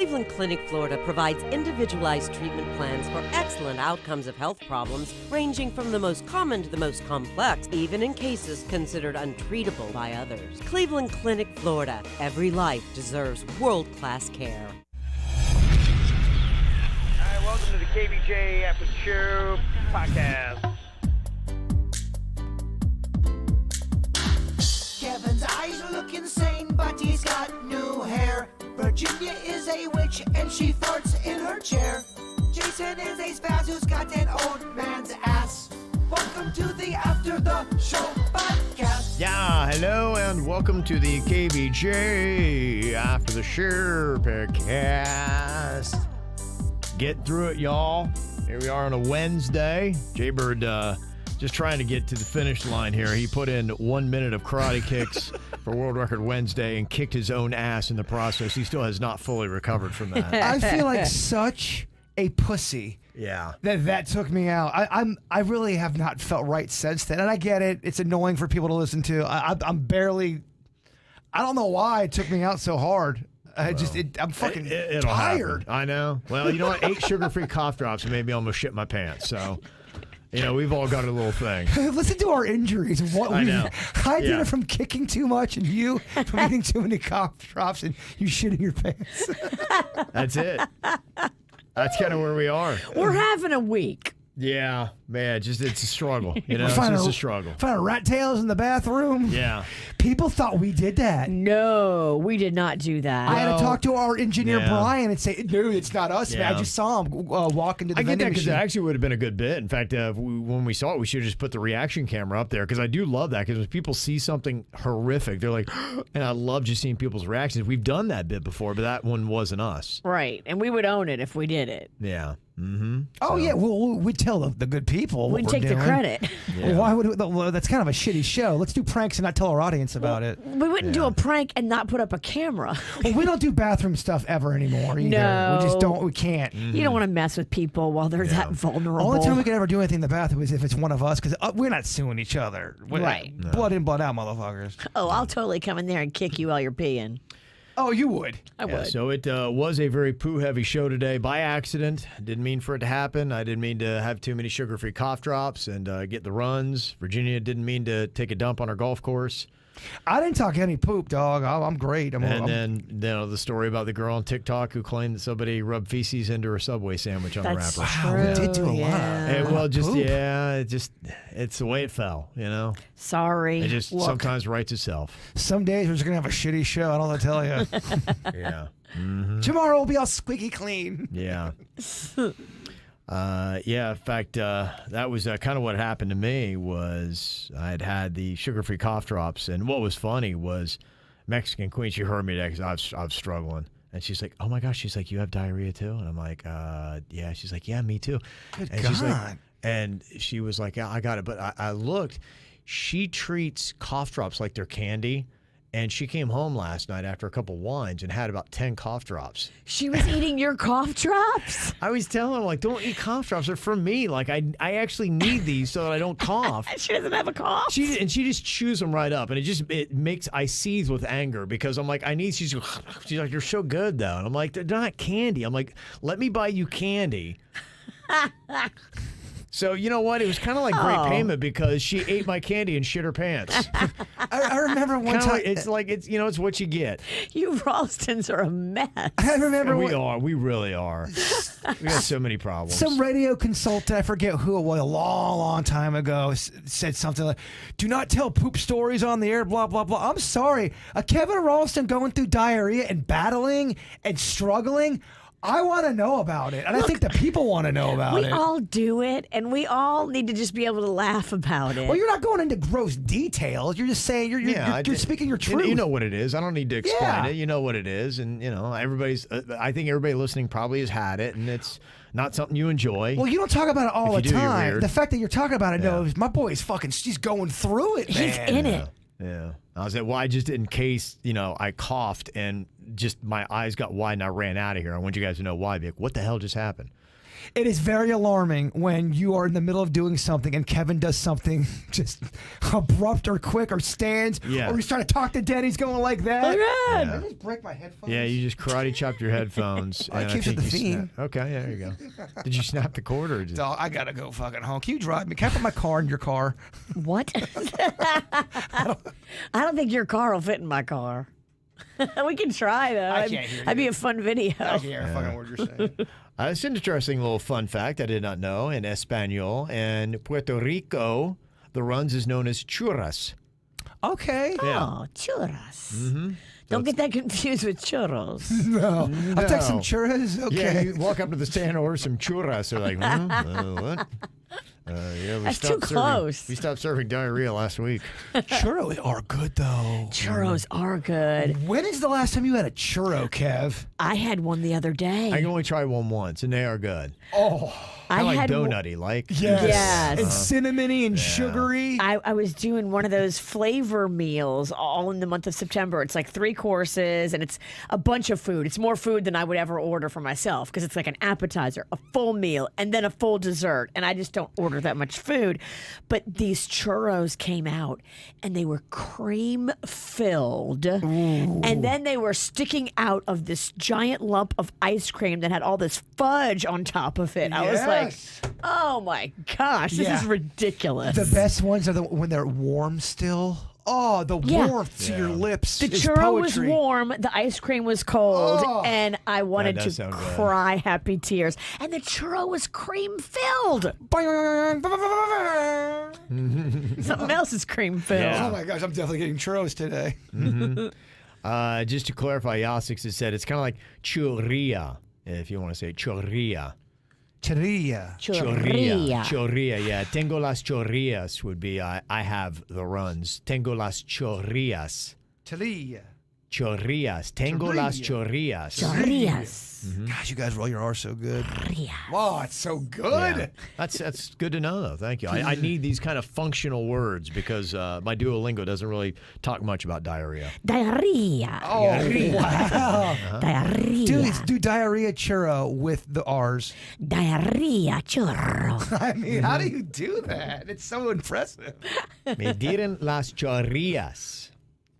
Cleveland Clinic, Florida provides individualized treatment plans for excellent outcomes of health problems ranging from the most common to the most complex, even in cases considered untreatable by others. Cleveland Clinic, Florida. Every life deserves world-class care. All right, welcome to the KVJ After the Show podcast. Kevin's eyes look insane, but he's got new hair. Virginia is a witch and she farts in her chair. Jason is a spaz who's got an old man's ass. Welcome to the After the Show podcast. Yeah, hello and welcome to the KVJ After the Show podcast. Get through it, y'all. Here we are on a Wednesday. Jaybird just trying to get to the finish line here. He put in 1 minute of karate kicks for World Record Wednesday and kicked his own ass in the process. He still has not fully recovered from that. I feel like such a pussy. Yeah. That took me out. I really have not felt right since then. And I get it. It's annoying for people to listen to. I'm barely. I don't know why it took me out so hard. I'm fucking It'll tired. happen. I know. Well, you know what? 8 sugar-free cough drops and made me almost shit my pants. So, you know, we've all got a little thing. Listen to our injuries. What I know. I did it from kicking too much, and you from eating too many cough drops, and you shitting your pants. That's it. That's kind of where we are. We're having a week. Yeah, man, it's a struggle. You know, it's just a struggle. Found rat tails in the bathroom. Yeah. People thought we did that. No, we did not do that. I had to talk to our engineer, yeah. Brian, and say, dude, it's not us, man. Yeah. I just saw him walk into the I get that vending because it machine. actually would have been a good bit. In fact, when we saw it, we should have just put the reaction camera up there because I do love that because when people see something horrific, they're like, and I love just seeing people's reactions. We've done that bit before, but that one wasn't us. Right, and we would own it if we did it. Yeah. Mm-hmm. Oh, yeah. Well, we'd tell the good people what We'd we're take doing. the credit. Yeah. Why would well, that's kind of a shitty show. Let's do pranks and not tell our audience about it. We wouldn't do a prank and not put up a camera. Well, we don't do bathroom stuff ever anymore either. No. We just don't. We can't. You don't want to mess with people while they're that vulnerable. Only time we can ever do anything in the bathroom is if it's one of us, because we're not suing each other. Right. Blood in, blood out, motherfuckers. Oh, I'll totally come in there and kick you while you're peeing. Oh, you would. I would. So it was a very poo-heavy show today by accident. Didn't mean for it to happen. I didn't mean to have too many sugar-free cough drops and get the runs. Virginia didn't mean to take a dump on her golf course. I didn't talk any poop, dog. I'm great. Then the story about the girl on TikTok who claimed that somebody rubbed feces into her Subway sandwich on That's the wrapper. true. Wow, we did do a lot. It's the way it fell, you know? Sorry. It just Look, sometimes writes itself. Some days we're just going to have a shitty show. I don't know what to tell you. Yeah. Tomorrow will be all squeaky clean. Yeah. In fact, that was kind of what happened to me was I had the sugar-free cough drops, and what was funny was Mexican Queen, she heard me today because I was struggling, and she's like, oh my gosh, she's like, you have diarrhea too? And I'm like, yeah. She's like, yeah, me too. Good and God. She's like, and she was like, yeah, I got it. But I looked, she treats cough drops like they're candy. And she came home last night after a couple wines and had about 10 cough drops. she was eating your cough drops? I was telling her, like, don't eat cough drops. They're for me. Like, I actually need these so that I don't cough. She doesn't have a cough? She just chews them right up. And it makes, I seethe with anger because I'm like, she's like, you're so good, though. And I'm like, they're not candy. I'm like, let me buy you candy. So, you know what? It was kind of like great payment because she ate my candy and shit her pants. I remember one time. It's what you get. You Ralstons are a mess. I remember We really are. We got so many problems. some radio consultant, I forget who it was, a long time ago, said something like, do not tell poop stories on the air, blah, blah, blah. I'm sorry. Kevin Ralston going through diarrhea and battling and struggling, I want to know about it. And I think the people want to know about it. We all do it, and we all need to just be able to laugh about it. Well, you're not going into gross details. You're just saying you're speaking your truth. You know what it is. I don't need to explain Yeah. it. You know what it is, and you know everybody's. I think everybody listening probably has had it, and it's not something you enjoy. Well, you don't talk about it all If the you do, you're time. weird. The fact that you're talking about it, Yeah. no, my boy is he's going through it, man. He's in it. Yeah. I was like, well, I just in case, I coughed and just my eyes got wide and I ran out of here. I want you guys to know why. Be like, what the hell just happened? It is very alarming when you are in the middle of doing something and Kevin does something just abrupt or quick or stands, or he's trying to talk to Denny's going like that. Oh, God. Did I just break my headphones? Yeah, you just karate chopped your headphones. I and keep it think the you theme. Okay, there you go. Did you snap the cord or? Dog, I gotta go fucking home. Can you drive me? Can I put my car in your car? What? I don't think your car will fit in my car. We can try, though. I can't hear you. That'd be a fun video. I can't hear a fucking word you're saying. It's an interesting little fun fact I did not know in Espanol. And Puerto Rico, the runs is known as churras. Okay. Oh, churras. Don't get that confused with churros. No. I'll take some churras. Okay. Yeah, you walk up to the stand and order some churras. They're like, what? Yeah, we That's stopped too serving- close. We stopped serving diarrhea last week. Churros are good, though. Churros are good. When is the last time you had a churro, Kev? I had one the other day. I can only try one once, and they are good. Oh. I like had donutty, like. Yes. And cinnamony and sugary. I was doing one of those flavor meals all in the month of September. It's like 3 courses and it's a bunch of food. It's more food than I would ever order for myself because it's like an appetizer, a full meal, and then a full dessert. And I just don't order that much food. But these churros came out and they were cream filled. And then they were sticking out of this giant lump of ice cream that had all this fudge on top of it. I was like, oh my gosh, this is ridiculous. The best ones are when they're warm still. Oh, the warmth to your lips. The is churro was poetry. warm, the ice cream was cold, and I wanted That does to sound good. cry happy tears. And the churro was cream filled. Something else is cream filled. Yeah. Oh my gosh, I'm definitely getting churros today. Just to clarify, Yasix has said it's kind of like churria, if you want to say churria. Churria. Chorrilla, yeah. Tengo las chorrillas would be I have the runs. Tengo las chorrillas. Churria. Chorrillas. Tengo las chorrillas. Chorrillas. Gosh, you guys roll your R so good. Chorrillas. Oh, it's so good. Yeah. That's good to know, though. Thank you. I need these kind of functional words because my Duolingo doesn't really talk much about diarrhea. Diarrhea. Oh, wow. Diarrhea. Do diarrhea churro with the R's. Diarrhea churro. I mean, how do you do that? It's so impressive. Me dieron las chorrillas.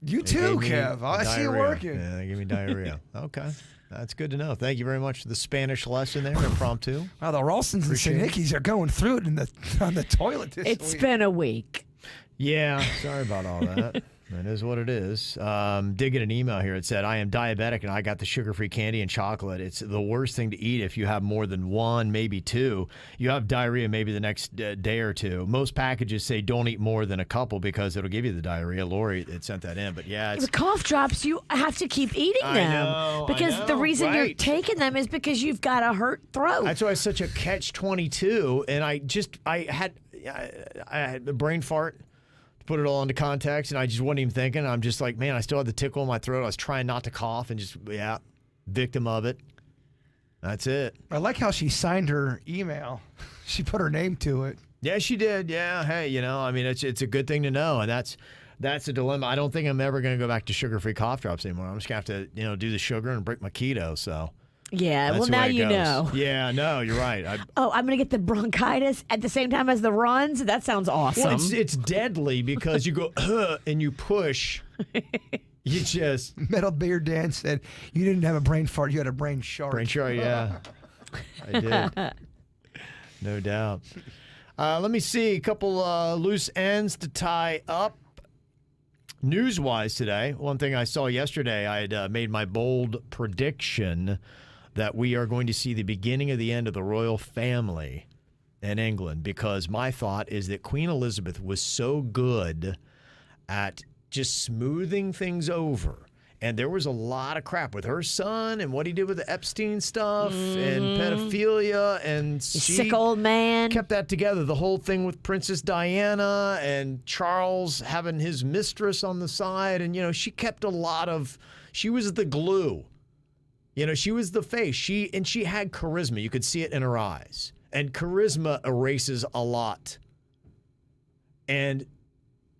You They too, gave me Kev. I see you diarrhea. working. Yeah, they give me diarrhea. Okay. That's good to know. Thank you very much for the Spanish lesson there, impromptu. Wow, the Ralstons and Appreciate it. Sanicki's are going through it on the toilet this It's week. been a week. Yeah, sorry about all that. That is what it is. Did get an email here. It said, I am diabetic and I got the sugar-free candy and chocolate. It's the worst thing to eat if you have more than 1, maybe 2. You have diarrhea maybe the next day or 2. Most packages say don't eat more than a couple because it'll give you the diarrhea. Lori had sent that in, but yeah. The cough drops, you have to keep eating them. I because the know, reason you're right. taking them is because you've got a hurt throat. That's why it's such a catch-22, and I had a brain fart. Put it all into context, and I just wasn't even thinking. I'm just like, man, I still had the tickle in my throat. I was trying not to cough, and just, victim of it. That's it. I like how she signed her email. She put her name to it. Yeah, she did. Yeah, hey, I mean, it's a good thing to know, and that's a dilemma. I don't think I'm ever going to go back to sugar-free cough drops anymore. I'm just going to have to, do the sugar and break my keto, so. yeah, That's well, the now way it you goes. know. Yeah, no, you're right. Oh, I'm going to get the bronchitis at the same time as the runs? That sounds awesome. Well, it's deadly because you go, and you push. You just. Metal Beard Dan said you didn't have a brain fart, you had a brain shark. Brain shark, yeah. I did. No doubt. Let me see. A couple loose ends to tie up. News-wise today, one thing I saw yesterday, I had made my bold prediction that we are going to see the beginning of the end of the royal family in England, because my thought is that Queen Elizabeth was so good at just smoothing things over. And there was a lot of crap with her son and what he did with the Epstein stuff and pedophilia, and she Sick old man. kept that together. The whole thing with Princess Diana and Charles having his mistress on the side, and she kept a lot of. She was the glue. She was the face. She had charisma. You could see it in her eyes, and charisma erases a lot. And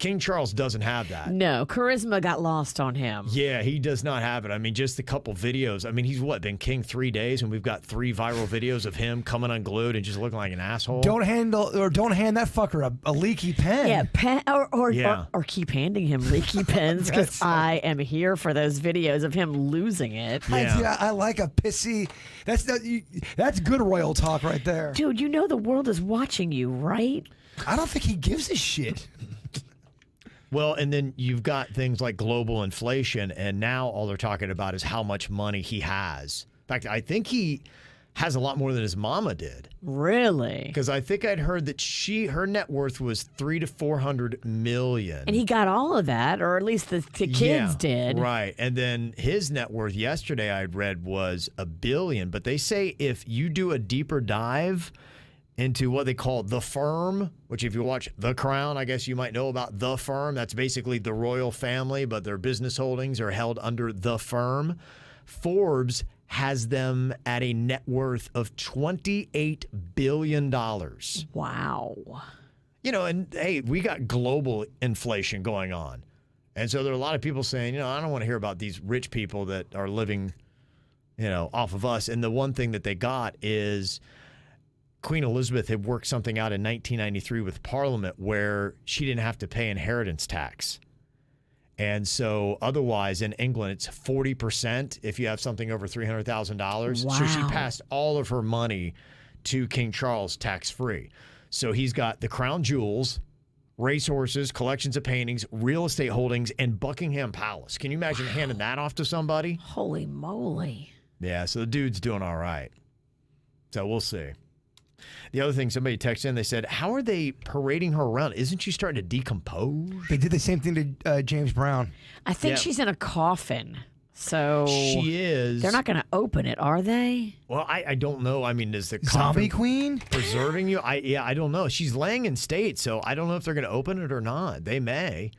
King Charles doesn't have that. No, charisma got lost on him. Yeah, he does not have it. I mean, just a couple videos. I mean, he's been king 3 days, and we've got 3 viral videos of him coming unglued and just looking like an asshole. Don't hand that fucker a leaky pen. Yeah, or keep handing him leaky pens because I am here for those videos of him losing it. Yeah. I like a pissy. That's good royal talk right there. Dude, you know the world is watching you, right? I don't think he gives a shit. Well, and then you've got things like global inflation, and now all they're talking about is how much money he has. In fact, I think he has a lot more than his mama did. Really? Because I think I'd heard that her net worth was $300 to $400 million. And he got all of that, or at least the kids did. Right. And then his net worth yesterday I'd read was $1 billion. But they say if you do a deeper dive into what they call the firm, which if you watch The Crown, I guess you might know about the firm. That's basically the royal family, but their business holdings are held under the firm. Forbes has them at a net worth of $28 billion. Wow. You know, and hey, we got global inflation going on. And so there are a lot of people saying, I don't want to hear about these rich people that are living, off of us. And the one thing that they got is Queen Elizabeth had worked something out in 1993 with Parliament where she didn't have to pay inheritance tax. And so otherwise in England, it's 40% if you have something over $300,000. Wow. So she passed all of her money to King Charles tax-free. So he's got the crown jewels, racehorses, collections of paintings, real estate holdings, and Buckingham Palace. Can you imagine handing that off to somebody? Holy moly. Yeah, so the dude's doing all right. So we'll see. The other thing, somebody texted in, they said, how are they parading her around? Isn't she starting to decompose? They did the same thing to James Brown. I think she's in a coffin. So she is. They're not going to open it, are they? Well, I don't know. I mean, is the Zombie coffin Queen preserving you? I don't know. She's laying in state, so I don't know if they're going to open it or not. They may.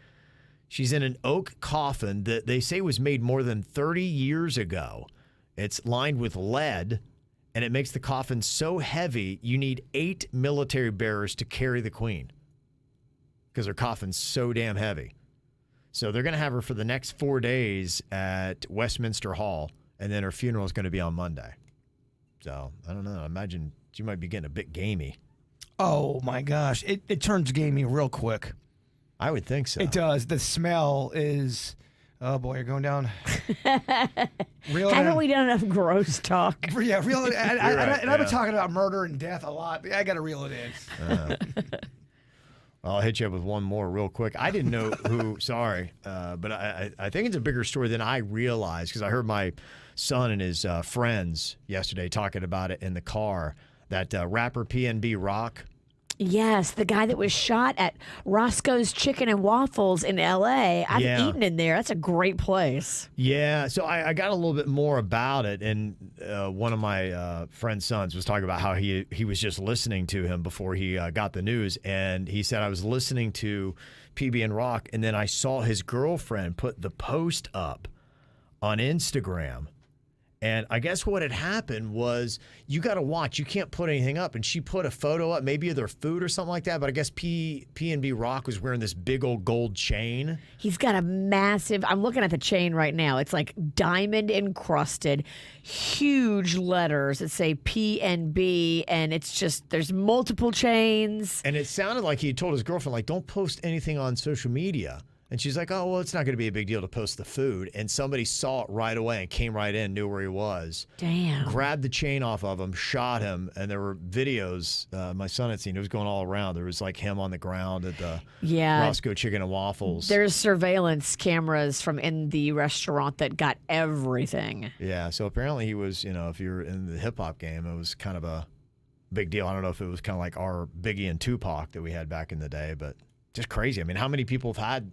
She's in an oak coffin that they say was made more than 30 years ago. It's lined with lead, and it makes the coffin so heavy you need 8 military bearers to carry the queen because her coffin's so damn heavy. So they're going to have her for the next 4 days at Westminster Hall, and then her funeral is going to be on Monday. So I don't know. I imagine she might be getting a bit gamey. Oh my gosh, it turns gamey real quick. I would think so. It does. The smell is. Oh boy, you're going down. Haven't we done enough gross talk? Yeah, reel it. Right, I've been talking about murder and death a lot. But I got to reel it in. I'll hit you up with one more real quick. I didn't know who, sorry, but I think it's a bigger story than I realized because I heard my son and his friends yesterday talking about it in the car, that rapper PNB Rock. Yes, the guy that was shot at Roscoe's Chicken and Waffles in L.A. I've eaten in there. That's a great place. Yeah, so I got a little bit more about it, and one of my friend's sons was talking about how he was just listening to him before he got the news, and he said, I was listening to PB and Rock, and then I saw his girlfriend put the post up on Instagram. And I guess what had happened was you got to watch. You can't put anything up. And she put a photo up, maybe of their food or something like that. But I guess P&B Rock was wearing this big old gold chain. He's got a massive, I'm looking at the chain right now. It's like diamond encrusted, huge letters that say P&B. And it's just, there's multiple chains. And it sounded like he told his girlfriend, like, don't post anything on social media. And she's like, oh, well, it's not going to be a big deal to post the food. And somebody saw it right away and came right in, knew where he was. Damn. Grabbed the chain off of him, shot him. And there were videos my son had seen. It was going all around. There was like him on the ground at the Roscoe Chicken and Waffles. There's surveillance cameras from in the restaurant that got everything. Yeah. So apparently he was, if you're in the hip hop game, it was kind of a big deal. I don't know if it was kind of like our Biggie and Tupac that we had back in the day, but just crazy. I mean, how many people have had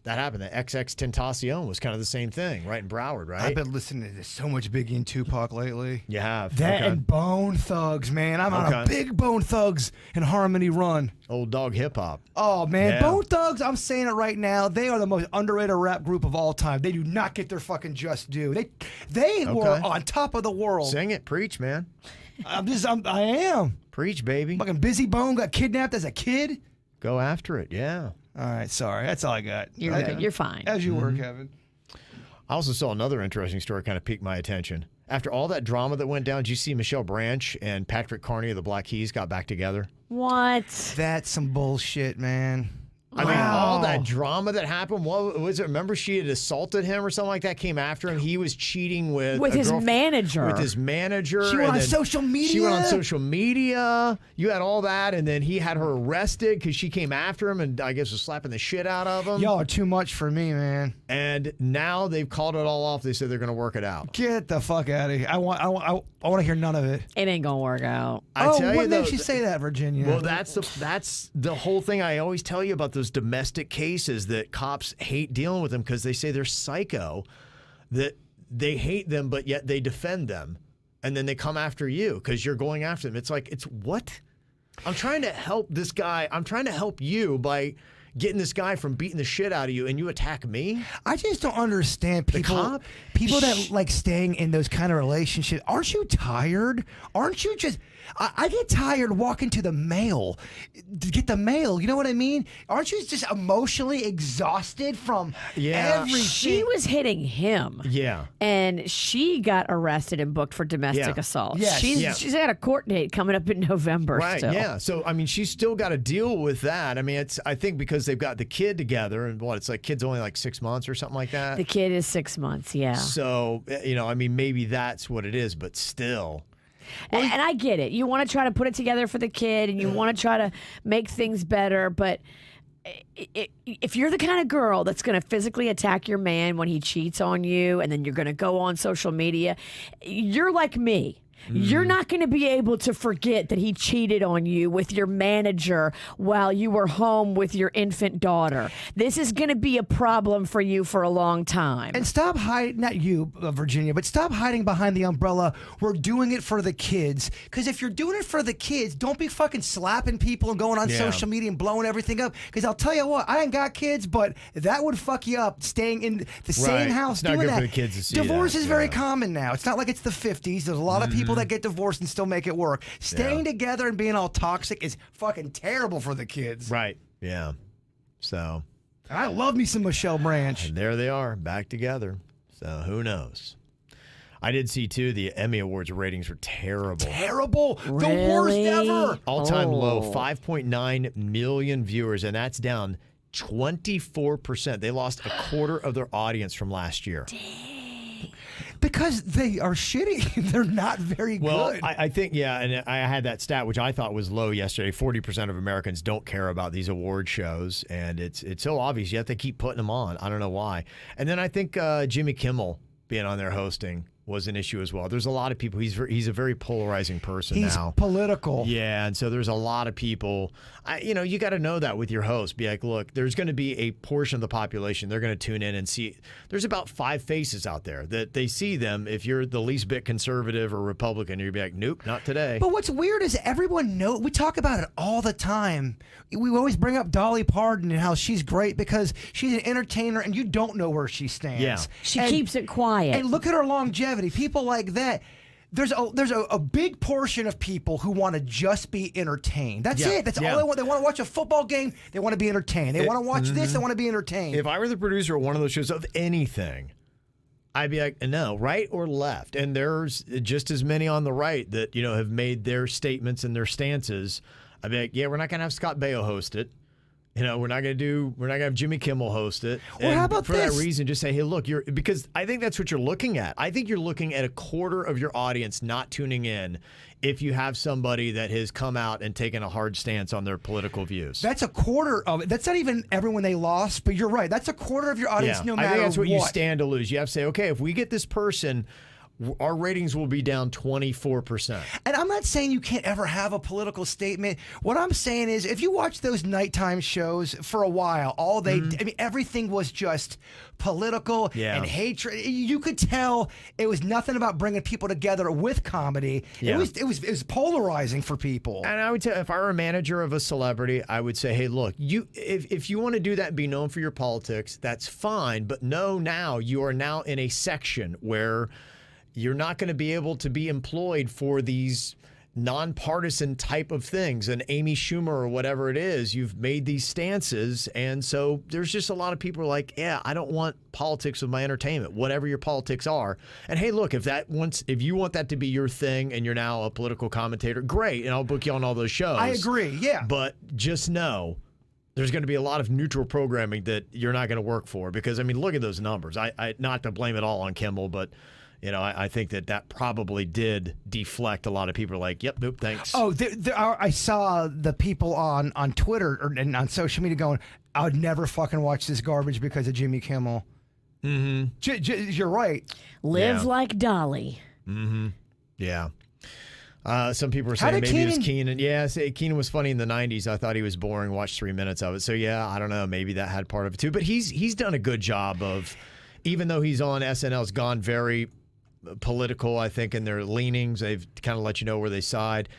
that happened? The XX Tentacion was kind of the same thing, right in Broward, right? I've been listening to so much Biggie and Tupac lately. You have. That and Bone Thugs, man. I'm on a big Bone Thugs and Harmony run. Old dog hip hop. Oh, man. Yeah. Bone Thugs, I'm saying it right now, they are the most underrated rap group of all time. They do not get their fucking just due. They were on top of the world. Sing it. Preach, man. I am. Preach, baby. Fucking Busy Bone got kidnapped as a kid. Go after it, yeah. All right, sorry. That's all I got. You're Okay. good. You're fine. As you were, Kevin. I also saw another interesting story kind of piqued my attention. After all that drama that went down, did you see Michelle Branch and Patrick Carney of the Black Keys got back together? What? That's some bullshit, man. I mean, all that drama that happened, what was it? Remember she had assaulted him or something like that, came after him. He was cheating with His manager. With his manager. She went on social media. She went on social media. You had all that, and then he had her arrested because she came after him and I guess was slapping the shit out of him. Y'all are too much for me, man. And now they've called it all off. They said they're going to work it out. Get the fuck out of here. I want to hear none of it. It ain't gonna work out. I tell what you, makes though, you say that, Virginia? Well, that's the whole thing I always tell you about those domestic cases that cops hate dealing with them because they say they're psycho, that they hate them, but yet they defend them. And then they come after you because you're going after them. It's like, it's what? I'm trying to help this guy. I'm trying to help you by getting this guy from beating the shit out of you, and you attack me? I just don't understand people that like staying in those kind of relationships. Aren't you tired? Aren't you just... I get tired walking to the mail to get the mail. You know what I mean? Aren't you just emotionally exhausted from everything? She was hitting him. Yeah. And she got arrested and booked for domestic assault. Yes. She's got a court date coming up in November. Right, still. yeah. So, I mean, she's still got to deal with that. I mean, I think because they've got the kid together, and it's like kid's only like 6 months or something like that. The kid is 6 months, yeah. So, I mean, maybe that's what it is, but still. And I get it. You want to try to put it together for the kid and you want to try to make things better. But if you're the kind of girl that's going to physically attack your man when he cheats on you and then you're going to go on social media, you're like me. You're not going to be able to forget that he cheated on you with your manager while you were home with your infant daughter. This is going to be a problem for you for a long time. And stop hiding, not you, Virginia, but stop hiding behind the umbrella. We're doing it for the kids. Because if you're doing it for the kids, don't be fucking slapping people and going on social media and blowing everything up. Because I'll tell you what, I ain't got kids, but that would fuck you up staying in the same house it's not doing good that. for the kids to see Divorce that. is very common now. It's not like it's the 50s. There's a lot of people that get divorced and still make it work. Staying together and being all toxic is fucking terrible for the kids. Right. Yeah. So. I love me some Michelle Branch. And there they are, back together. So who knows? I did see, too, the Emmy Awards ratings were terrible. Terrible. Really? The worst ever. All-time low, 5.9 million viewers, and that's down 24%. They lost a quarter of their audience from last year. Because they are shitty. They're not very Well, good. I think, and I had that stat, which I thought was low yesterday. 40% of Americans don't care about these award shows, and it's so obvious, yet they keep putting them on. I don't know why. And then I think Jimmy Kimmel being on there hosting was an issue as well. There's a lot of people. He's a very polarizing person He's now. political. Yeah, and so there's a lot of people. You got to know that with your host. Be like, look, there's going to be a portion of the population. They're going to tune in and see. There's about 5 faces out there that they see them. If you're the least bit conservative or Republican, you'd be like, nope, not today. But what's weird is everyone knows. We talk about it all the time. We always bring up Dolly Parton and how she's great because she's an entertainer and you don't know where she stands. Yeah. She keeps it quiet. And look at her longevity. People like that. There's a big portion of people who want to just be entertained. That's it. That's all they want. They want to watch a football game. They want to be entertained. They want to watch this. They want to be entertained. If I were the producer of one of those shows of anything, I'd be like, no, right or left. And there's just as many on the right that, have made their statements and their stances. I'd be like, yeah, we're not going to have Scott Baio host it. We're not going to have Jimmy Kimmel host it. Well, how about for this? that reason, just say, hey, look, because I think that's what you're looking at. I think you're looking at a quarter of your audience not tuning in if you have somebody that has come out and taken a hard stance on their political views. That's a quarter of it. That's not even everyone they lost, but you're right. That's a quarter of your audience no matter what. I think that's what you stand to lose. You have to say, okay, if we get this person, our ratings will be down 24%. And I'm not saying you can't ever have a political statement. What I'm saying is if you watch those nighttime shows for a while, everything was just political and hatred. You could tell it was nothing about bringing people together with comedy. Yeah. It was polarizing for people. And I would say if I were a manager of a celebrity, I would say, hey, look, if you want to do that and be known for your politics, that's fine. But now you are now in a section where you're not going to be able to be employed for these nonpartisan type of things, and Amy Schumer or whatever it is, you've made these stances. And so there's just a lot of people who are like, yeah, I don't want politics with my entertainment, whatever your politics are. And hey, look, if you want that to be your thing and you're now a political commentator, great. And I'll book you on all those shows. I agree. Yeah. But just know there's going to be a lot of neutral programming that you're not going to work for, because, I mean, look at those numbers. I not to blame it all on Kimmel, but I think that probably did deflect a lot of people. Like, yep, nope, thanks. Oh, I saw the people on Twitter and on social media going, I would never fucking watch this garbage because of Jimmy Kimmel. Mm-hmm. You're right. Live like Dolly. Mm-hmm. Yeah. Some people were saying maybe it was Keenan. Yeah, Keenan was funny in the 90s. I thought he was boring. Watched 3 minutes of it. So, yeah, I don't know. Maybe that had part of it, too. But he's done a good job of, even though he's on SNL, has gone very political, I think, in their leanings. They've kind of let you know where they side.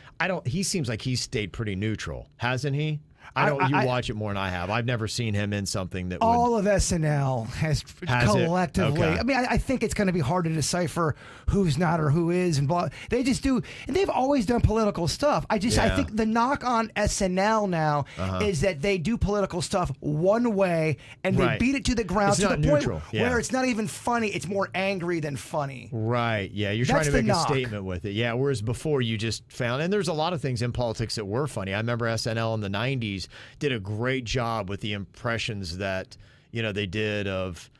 He seems like he's stayed pretty neutral, hasn't he? You watch it more than I have. I've never seen him in something that all of SNL has collectively. Okay. I mean, I think it's going to be hard to decipher who's not or who is, and blah. They just do, and they've always done political stuff. I think the knock on SNL now is that they do political stuff one way, and they beat it to the ground to the point where it's not even funny. It's more angry than funny. Right. Yeah. You're trying to make a statement with it. Yeah. Whereas before you just found, and there's a lot of things in politics that were funny. I remember SNL in the 90s did a great job with the impressions that they did of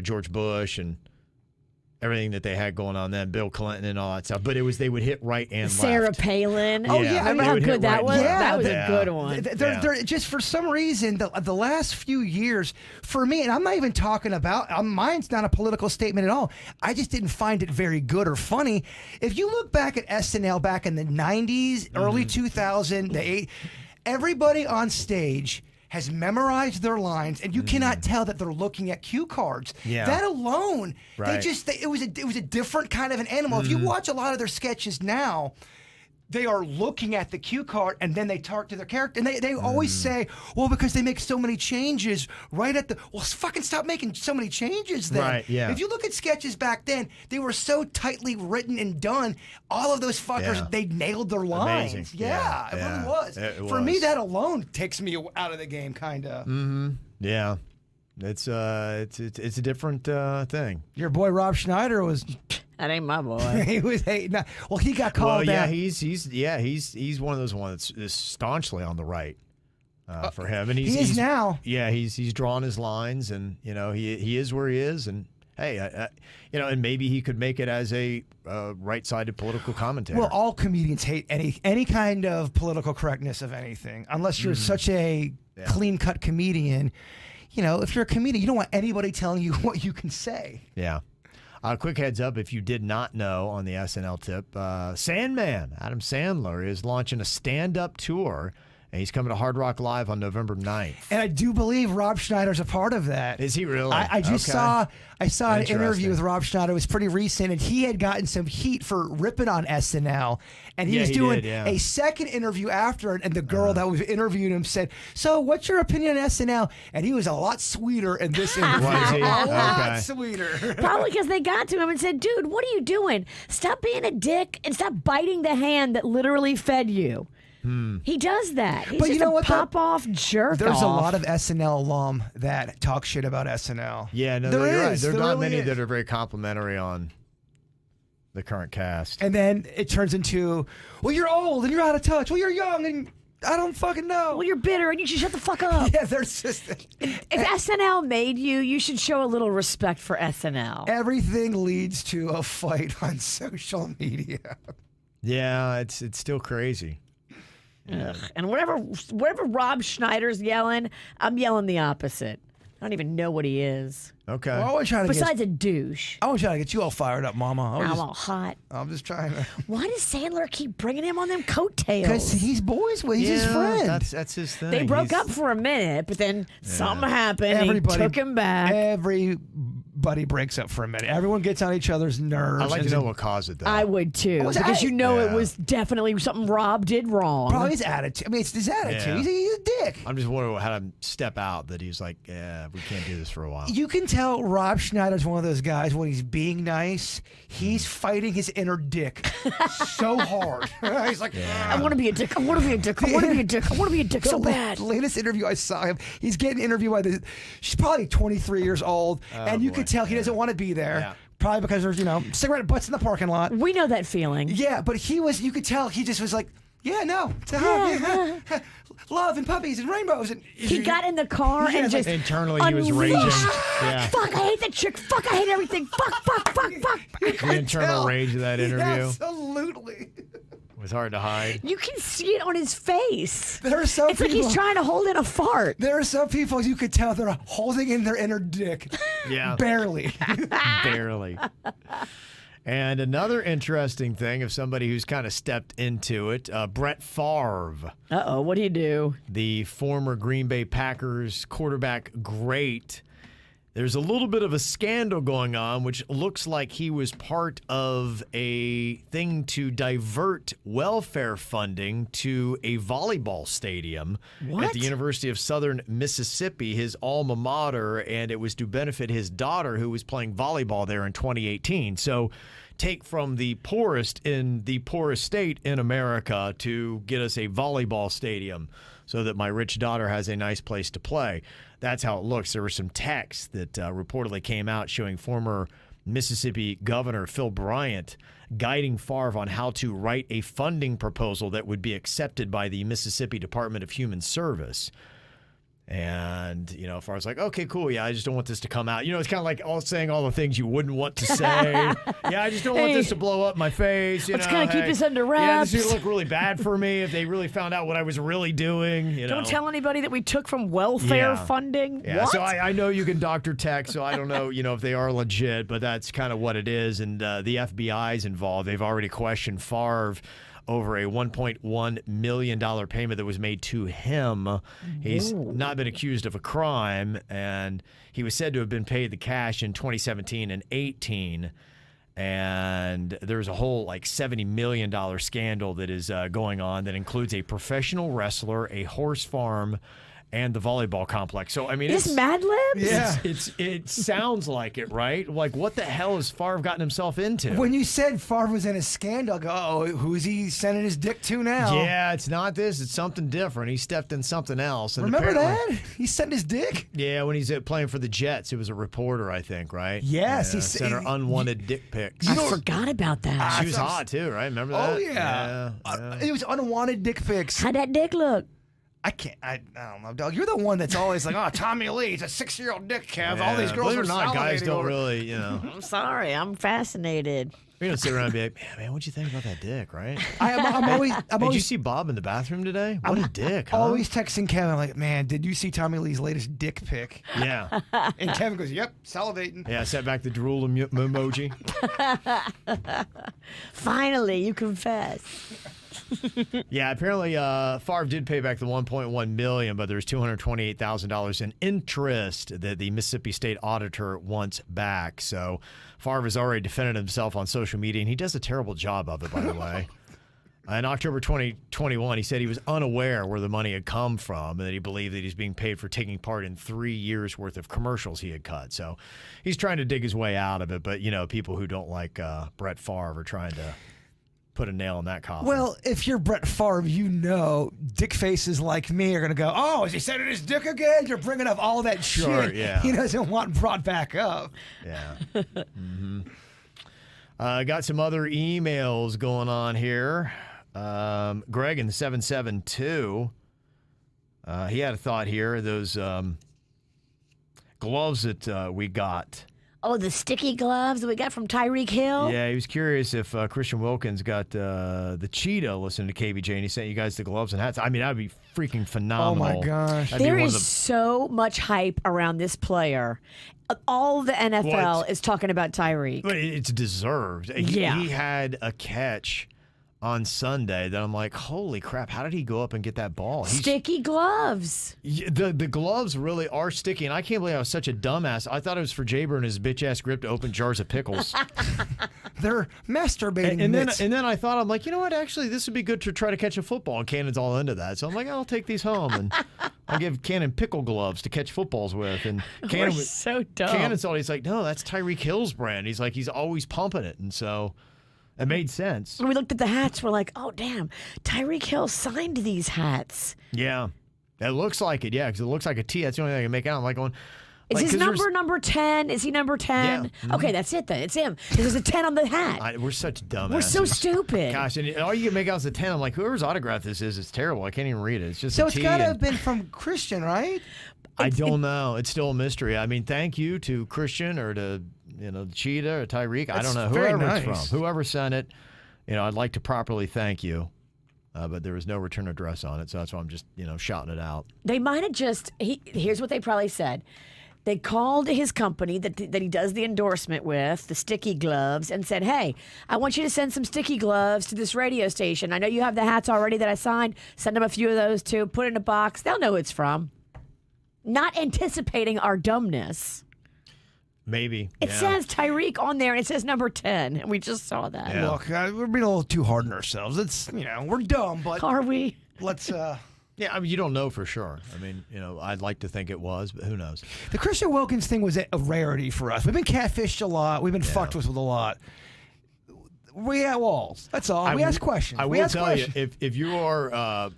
George Bush and everything that they had going on then, Bill Clinton and all that stuff. But they would hit right and Sarah left. Palin. Oh yeah, remember how good that was? Yeah, that was a good one. They're just, for some reason, the last few years for me, and I'm not even talking about mine's not a political statement at all. I just didn't find it very good or funny. If you look back at SNL back in the 90s, early 2000, the 80s. Everybody on stage has memorized their lines, and you cannot tell that they're looking at cue cards. Yeah. That alone, right. it was a different kind of an animal. If you watch a lot of their sketches now, they are looking at the cue card, and then they talk to their character. And they always say, well, because they make so many changes right at the... Well, fucking stop making so many changes then. Right, yeah. If you look at sketches back then, they were so tightly written and done. All of those fuckers, they nailed their lines. Amazing. Yeah, it really was. For me, that alone takes me out of the game, kind of. Mm-hmm. Yeah. It's a different thing. Your boy Rob Schneider was... That ain't my boy. He was hating. Well, he got called out. He's one of those ones that's staunchly on the right for him, and he is now. Yeah, he's drawn his lines, and he is where he is, and hey, and maybe he could make it as a right-sided political commentator. Well, all comedians hate any kind of political correctness of anything, unless you're such a clean-cut comedian. If you're a comedian, you don't want anybody telling you what you can say. Yeah. Quick heads up, if you did not know on the SNL tip, Sandman, Adam Sandler, is launching a stand-up tour, and he's coming to Hard Rock Live on November 9th. And I do believe Rob Schneider's a part of that. Is he really? I saw an interview with Rob Schneider. It was pretty recent, and he had gotten some heat for ripping on SNL. And he was doing a second interview after it, and the girl that was interviewing him said, so what's your opinion on SNL? And he was a lot sweeter in this interview. Was he? A lot sweeter. Probably because they got to him and said, dude, what are you doing? Stop being a dick and stop biting the hand that literally fed you. He does that. He's just a pop-off jerk. There's a lot of SNL alum that talk shit about SNL. Yeah, no, you're right. There are not many that are very complimentary on the current cast. And then it turns into, well, you're old and you're out of touch. Well, you're young and I don't fucking know. Well, you're bitter and you should shut the fuck up. Yeah, there's just... If SNL made you, you should show a little respect for SNL. Everything leads to a fight on social media. Yeah, it's still crazy. Ugh. And whatever Rob Schneider's yelling, I'm yelling the opposite. I don't even know what he is. Okay. Well, besides a douche. I was trying to get you all fired up, Mama. I'm all hot. I'm just trying to... Why does Sandler keep bringing him on them coattails? Because he's boys with. He's his friend. That's his thing. They broke up for a minute, but then something happened. He took him back. Everybody everybody breaks up for a minute. Everyone gets on each other's nerves. I'd like to know what caused it, though. I would too, Was because that- you know it Yeah. was definitely something Rob did wrong. Probably his attitude. I mean, it's his attitude. Yeah. He's a dick. I'm just wondering how to step out that he's like, yeah, we can't do this for a while. You can tell Rob Schneider's one of those guys when he's being nice, he's fighting his inner dick so hard. He's like, I want to be a dick. I want to be a dick. I want to be a dick. I want to be a dick so bad. The latest interview I saw him, he's getting interviewed by this. She's probably 23 years old, and you boy. could tell he doesn't want to be there. Yeah. Probably because there's cigarette butts in the parking lot. We know that feeling. Yeah, but you could tell he just was like, yeah, no, it's a hug, yeah, love and puppies and rainbows. And He got in the car Yeah, and it's just like internally he was unleashed. raging. Yeah. Fuck, I hate that chick. Fuck, I hate everything. Fuck, fuck, fuck, fuck. The internal rage of that interview Absolutely. was hard to hide. You can see it on his face. There are some It's like people. he's trying to hold in a fart. There are some people you could tell they're holding in their inner dick. Yeah. Barely. Barely. And another interesting thing of somebody who's kind of stepped into it, Brett Favre, Uh-oh, what do you do? the former Green Bay Packers quarterback great. There's a little bit of a scandal going on, which looks like he was part of a thing to divert welfare funding to a volleyball stadium at What? the University of Southern Mississippi, his alma mater, and it was to benefit his daughter who was playing volleyball there in 2018. So take from the poorest in the poorest state in America to get us a volleyball stadium so that my rich daughter has a nice place to play. That's how it looks. There were some texts that reportedly came out showing former Mississippi Governor Phil Bryant guiding Favre on how to write a funding proposal that would be accepted by the Mississippi Department of Human Service. And, Favre's like, okay, cool. Yeah, I just don't want this to come out. It's kind of like saying all the things you wouldn't want to say. Yeah, I just don't want this to blow up my face. Let's kinda keep this under Yeah, this wraps. would look really bad for me if they really found out what I was really doing. Don't tell anybody that we took from welfare Yeah. funding. Yeah, What? so I know you can doctor text, so I don't know, if they are legit, but that's kind of what it is. And the FBI's involved. They've already questioned Favre over a $1.1 million payment that was made to him. He's not been accused of a crime, and he was said to have been paid the cash in 2017 and 18. And there's a whole $70 million scandal that is going on that includes a professional wrestler, a horse farm, and the volleyball complex. So, I mean, This Mad Libs? Yeah. it sounds like it, right? Like, what the hell has Favre gotten himself into? When you said Favre was in a scandal, I go, oh, who's he sending his dick to now? Yeah, it's not this. It's something different. He stepped in something else. And Remember apparently- that? He sent his dick? Yeah, when he's playing for the Jets, it was a reporter, I think, right? Yes, Yeah, he sent her unwanted dick pics. I forgot about that. She was hot too, right? Remember that? Oh, yeah. It was unwanted dick pics. How'd that dick look? I don't know, dog. You're the one that's always like, oh, Tommy Lee, it's a 6-year-old dick, Kev. All these girls Believe it are or not, guys salivating don't over it." really, I'm sorry. I'm fascinated. we don't sit around and be like, man, what'd you think about that dick, right? I'm always, Hey, did you see Bob in the bathroom today? What a dick, huh? always texting Kevin like, man, did you see Tommy Lee's latest dick pic? Yeah. And Kevin goes, yep, salivating. Yeah, I set back the drool emoji. Finally, you confess. Yeah, apparently Favre did pay back the $1.1 million, but there's $228,000 in interest that the Mississippi State Auditor wants back. So Favre has already defended himself on social media, and he does a terrible job of it, by the way. In October 2021, he said he was unaware where the money had come from and that he believed that he's being paid for taking part in 3 years' worth of commercials he had cut. So he's trying to dig his way out of it, but, people who don't like Brett Favre are trying to put a nail in that coffin. Well, if you're Brett Favre, dick faces like me are going to go, oh, is he sending his dick again? You're bringing up all that Sure, shit yeah. he doesn't want brought back up. Yeah. Got some other emails going on here. Greg in the 772, he had a thought here. Those gloves that we got. Oh, the sticky gloves that we got from Tyreek Hill? Yeah, he was curious if Christian Wilkins got the cheetah listening to KVJ and he sent you guys the gloves and hats. I mean, that would be freaking phenomenal. Oh, my gosh. That'd be There one is of the- so much hype around this player. All the NFL What? is talking about Tyreek. But it's deserved. Yeah. He had a catch on Sunday that I'm like, holy crap, how did he go up and get that ball? Sticky gloves. The gloves really are sticky, and I can't believe I was such a dumbass. I thought it was for Jaber and his bitch-ass grip to open jars of pickles. They're masturbating and mitts. then I thought, I'm like, you know what, actually, this would be good to try to catch a football, and Cannon's all into that. So I'm like, I'll take these home, and I'll give Cannon pickle gloves to catch footballs with. And Cannon We're so dumb. Cannon saw it, he's like, no, that's Tyreek Hill's brand. He's like, he's always pumping it, and so it made sense. When we looked at the hats, we're like, oh, damn, Tyreek Hill signed these hats. Yeah. It looks like it, yeah, because it looks like a T. That's the only thing I can make out. I'm like going, Is his number 10? Is he number 10? Yeah. Mm-hmm. Okay, that's it then. It's him. There's a 10 on the hat. we're such dumb We're so stupid. Gosh, and all you can make out is a 10. I'm like, whoever's autograph this is, it's terrible. I can't even read it. It's just So a it's T. got to and- have been from Christian, right? I don't know. It's still a mystery. I mean, thank you to Christian or to Cheetah or Tyreek. I That's don't know very whoever nice. it's from. Whoever sent it, I'd like to properly thank you. But there was no return address on it, so that's why I'm just shouting it out. They might have just, here's what they probably said. They called his company that he does the endorsement with, the sticky gloves, and said, hey, I want you to send some sticky gloves to this radio station. I know you have the hats already that I signed. Send them a few of those too. Put it in a box. They'll know who it's from. Not anticipating our dumbness. Maybe. It yeah. says Tyreek on there, and it says number 10, and we just saw that. Yeah. Look, we're being a little too hard on ourselves. It's, we're dumb, but Are we? let's. Yeah, I mean, you don't know for sure. I mean, I'd like to think it was, but who knows? The Christian Wilkins thing was a rarity for us. We've been catfished a lot. We've been fucked with a lot. We at walls. That's all. We ask questions. I we will ask tell questions. you, if you are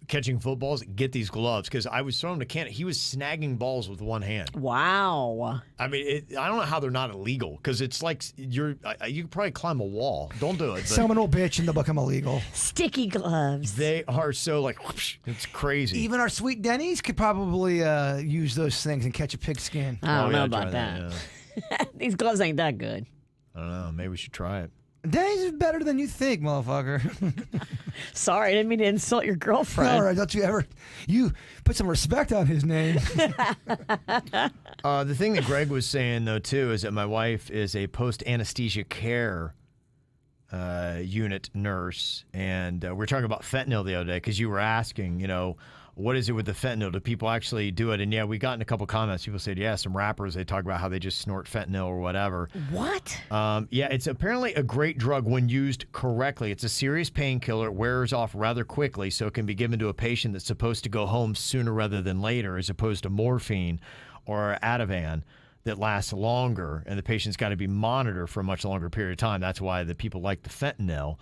catching footballs, get these gloves, because I was throwing to Cannon. He was snagging balls with one hand. Wow. I mean, I don't know how they're not illegal, because it's like you could probably climb a wall. Don't do it. But Someone will bitch and they'll become illegal. Sticky gloves. they are so like, whoosh, it's crazy. Even our sweet Denny's could probably use those things and catch a pig skin. I don't yeah, know try about that. yeah. These gloves ain't that good. I don't know. Maybe we should try it. Denny's is better than you think, motherfucker. Sorry, I didn't mean to insult your girlfriend. All right, don't you put some respect on his name. The thing that Greg was saying, though, too, is that my wife is a post-anesthesia care unit nurse. And we were talking about fentanyl the other day, because you were asking, what is it with the fentanyl? Do people actually do it? And, yeah, we got in a couple comments. People said, yeah, some rappers, they talk about how they just snort fentanyl or whatever. What? Yeah, it's apparently a great drug when used correctly. It's a serious painkiller. It wears off rather quickly, so it can be given to a patient that's supposed to go home sooner rather than later, as opposed to morphine or Ativan that lasts longer, and the patient's got to be monitored for a much longer period of time. That's why the people like the fentanyl.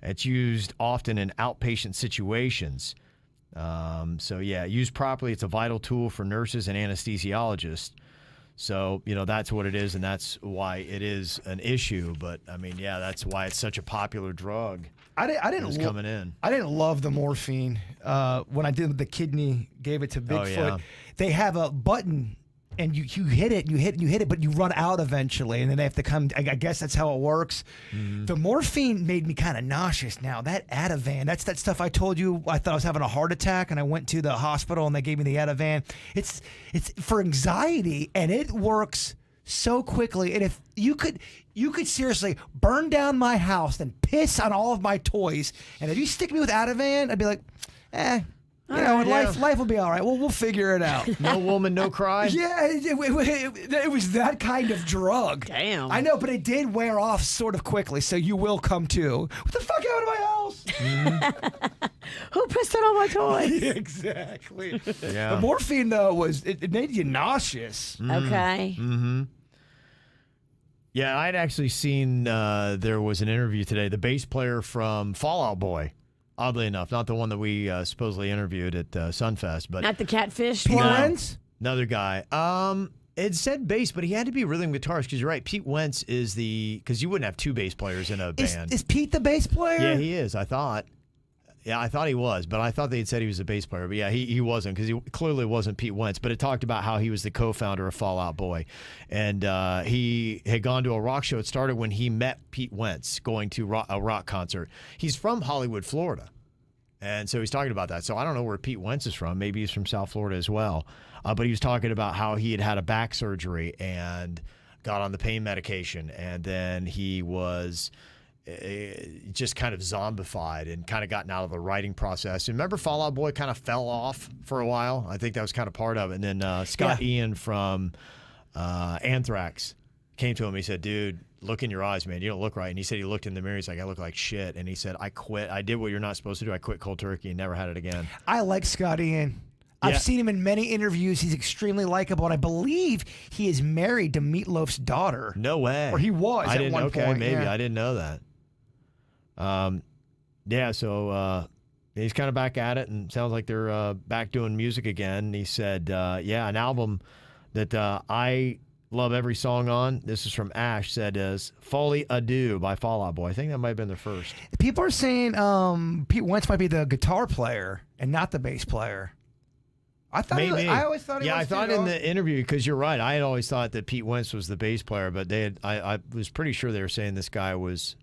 It's used often in outpatient situations. So, yeah, used properly, it's a vital tool for nurses and anesthesiologists. So, that's what it is, and that's why it is an issue. But, I mean, yeah, that's why it's such a popular drug. I didn't It's coming in. I didn't love the morphine. When I did the kidney, gave it to Bigfoot. yeah. They have a button, and you hit it, you hit it, but you run out eventually, and then they have to come. I guess that's how it works. Mm-hmm. The morphine made me kind of nauseous. Now that Ativan, that's that stuff I told you. I thought I was having a heart attack, and I went to the hospital, and they gave me the Ativan. It's for anxiety, and it works so quickly. And if you could seriously burn down my house and piss on all of my toys, and if you stick me with Ativan, I'd be like, life will be all right. We'll figure it out. No woman, no cry? Yeah, it was that kind of drug. Damn. I know, but it did wear off sort of quickly, so you will come to. What the fuck out of my house? Who pissed on all my toys? Exactly. Yeah. The morphine, though, it made you nauseous. Okay. Mm-hmm. Yeah, I'd actually seen there was an interview today. The bass player from Fall Out Boy, oddly enough, not the one that we supposedly interviewed at Sunfest, but Not the catfish. Pete one? Wentz? another guy. It said bass, but he had to be rhythm guitarist, because you're right. Pete Wentz is because you wouldn't have two bass players in a band. Is Pete the bass player? Yeah, he is. I thought he was, but I thought they had said he was a bass player. But yeah, he wasn't, because he clearly wasn't Pete Wentz. But it talked about how he was the co-founder of Fall Out Boy. And he had gone to a rock show. It started when he met Pete Wentz going to a rock concert. He's from Hollywood, Florida. And so he's talking about that. So I don't know where Pete Wentz is from. Maybe he's from South Florida as well. But he was talking about how he had a back surgery and got on the pain medication. And then he was just kind of zombified and kind of gotten out of the writing process. And remember, Fall Out Boy kind of fell off for a while. I think that was kind of part of it. And then Scott Ian from Anthrax came to him. He said, "Dude, look in your eyes, man. You don't look right." And he said he looked in the mirror. He's like, "I look like shit." And he said, "I quit. I did what you're not supposed to do. I quit cold turkey and never had it again." I like Scott Ian. Yeah. I've seen him in many interviews. He's extremely likable, and I believe he is married to Meatloaf's daughter. No way. Or he was I at didn't, one okay, point. maybe. Yeah. I didn't know that. So he's kind of back at it, and sounds like they're back doing music again. He said, an album that I love every song on. This is from Ash, said is Folly Adieu by Fall Out Boy. I think that might have been their first. People are saying Pete Wentz might be the guitar player and not the bass player. I thought. Maybe. I always thought. I thought in the interview, because you're right. I had always thought that Pete Wentz was the bass player, but I was pretty sure they were saying this guy was,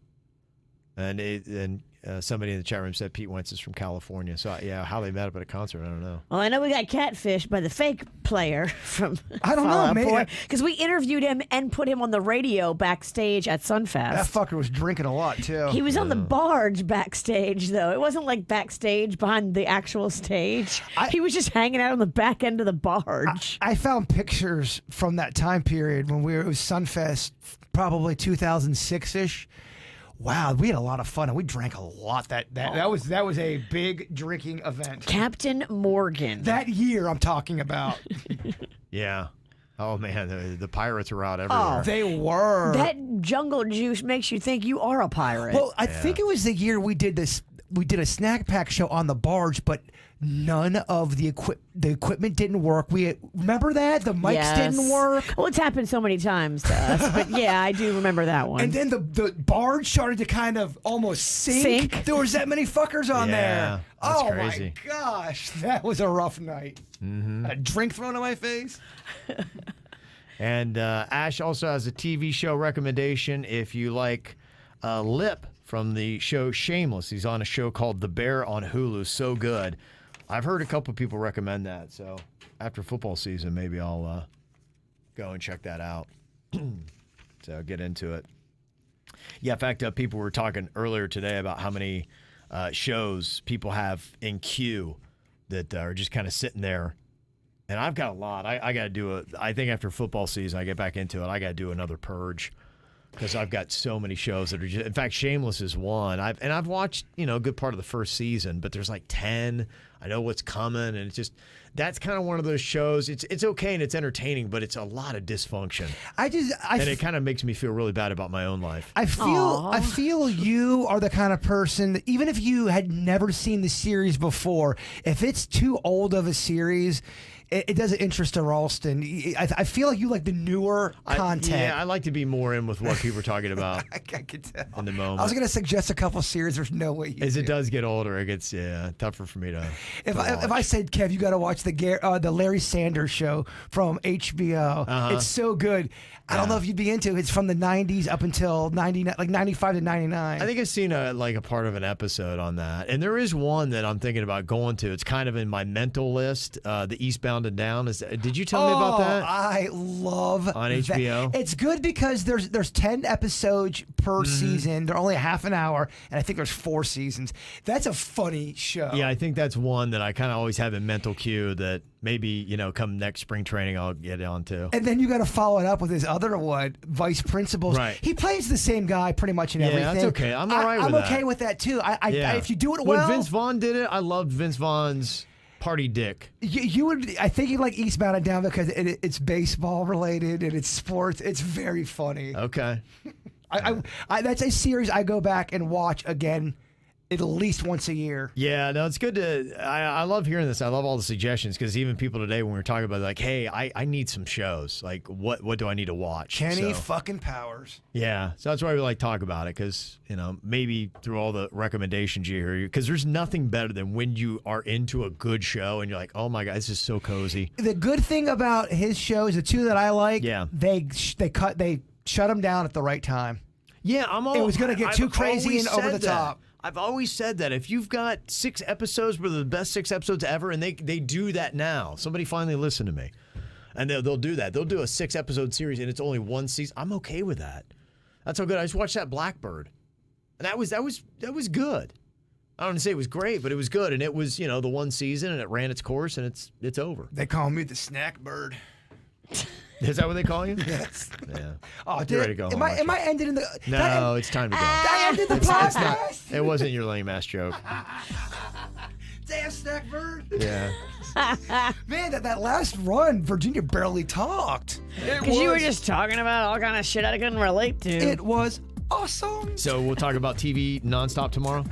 and somebody in the chat room said Pete Wentz is from California. So how they met up at a concert, I don't know. Well, I know we got catfished by the fake player from I don't know, maybe because we interviewed him and put him on the radio backstage at Sunfest. that fucker was drinking a lot too. He was on the barge backstage, though. It wasn't like backstage behind the actual stage. He was just hanging out on the back end of the barge. I found pictures from that time period when it was Sunfest, probably 2006-ish. Wow, we had a lot of fun and we drank a lot. That was a big drinking event. Captain Morgan. That year I'm talking about. Yeah. Oh man, the pirates are out everywhere. They were. That jungle juice makes you think you are a pirate. Well, I think it was the year we did this. We did a snack pack show on the barge, but none of the equipment didn't work. Remember that the mics Yes. didn't work. Well, it's happened so many times to us, but yeah, I do remember that one. And then the barge started to kind of almost sink. There was that many fuckers on there. That's Oh crazy. my gosh, that was a rough night. Mm-hmm. A drink thrown in my face. And Ash also has a TV show recommendation. If you like Lip from the show Shameless, he's on a show called The Bear on Hulu. So good. I've heard a couple of people recommend that. So after football season, maybe I'll go and check that out. So get into it. Yeah, in fact, people were talking earlier today about how many shows people have in queue that are just kind of sitting there. And I've got a lot. I got to do I think after football season, I get back into it. I got to do another purge because I've got so many shows that are just. In fact, Shameless is one. I've watched a good part of the first season, but there's like 10. I know what's coming, and it's just that's kind of one of those shows. It's okay and it's entertaining, but it's a lot of dysfunction. And it kind of makes me feel really bad about my own life. I feel you are the kind of person that even if you had never seen the series before, if it's too old of a series, it doesn't interest Ralston. I feel like you like the newer content. I like to be more in with what people are talking about. I could tell. In the moment. I was going to suggest a couple series. There's no way you As do. it does get older, it gets tougher for me to. If I said, Kev, you got to watch the Larry Sanders Show from HBO. It's so good. I don't know if you'd be into it. It's from the 90s up until 99, like 95 to 99. I think I've seen a part of an episode on that, and there is one that I'm thinking about going to. It's kind of in my mental list. The Eastbound and Down. Did you tell me about that? I love on HBO. It's good because there's 10 episodes per season. They're only a half an hour, and I think there's 4 seasons. That's a funny show. Yeah, I think that's one that I kind of always have in mental queue that maybe come next spring training I'll get onto. And then you got to follow it up with his other one, Vice Principals. Right. He plays the same guy pretty much in everything. Yeah, that's okay. I'm all right with that. I'm okay with that too. If you do it when well. Vince Vaughn did it, I loved Vince Vaughn's party dick. You would. I think you like Eastbound and Down because it's baseball related and it's sports. It's very funny. Okay. That's a series I go back and watch again at least once a year. Yeah, no, it's good to. I love hearing this. I love all the suggestions because even people today when we were talking about it, like, hey, I need some shows. Like, what do I need to watch? Kenny fucking Powers. Yeah, so that's why we like talk about it because maybe through all the recommendations you hear, because there's nothing better than when you are into a good show and you're like, oh my god, this is so cozy. The good thing about his shows, the two that I like, they shut them down at the right time. Yeah, it was going to get too crazy and over the top. I've always said that if you've got 6 episodes where they're the best 6 episodes ever, and they do that now. Somebody finally listened to me. And they'll do that. They'll do a 6-episode series, and it's only 1 season. I'm okay with that. That's how good. I just watched that Blackbird. And that was good. I don't want to say it was great, but it was good. And it was, the one season, and it ran its course, and it's over. They call me the snack bird. Is that what they call you? Yes. Yeah. Oh, You're ready to go home, aren't am you? I ended in the? No, it's time to go. I ended the It's podcast. not. It wasn't your lame ass joke. Damn snack bird. Yeah. Man, that last run, Virginia barely talked. Because you were just talking about all kind of shit I couldn't relate to. It was awesome. So we'll talk about TV nonstop tomorrow.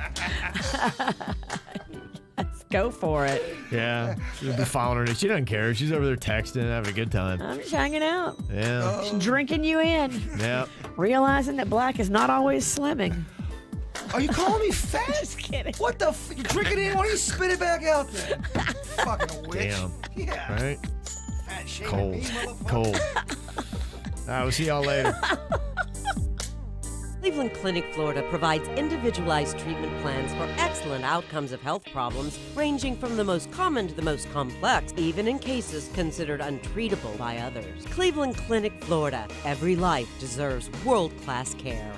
Let's go for it. Yeah. She'll be following her. She doesn't care. She's over there texting, having a good time. I'm just hanging out. Yeah. Just drinking you in. Yeah. Realizing that black is not always slimming. Are you calling me fat? Just kidding. What the? You drinking it in? Why don't you spit it back out there? Fucking witch. Damn. Yeah. Right? Fat shaming Cold. me, motherfucker. Cold. All right, we'll see y'all later. Cleveland Clinic, Florida provides individualized treatment plans for excellent outcomes of health problems ranging from the most common to the most complex, even in cases considered untreatable by others. Cleveland Clinic, Florida. Every life deserves world-class care.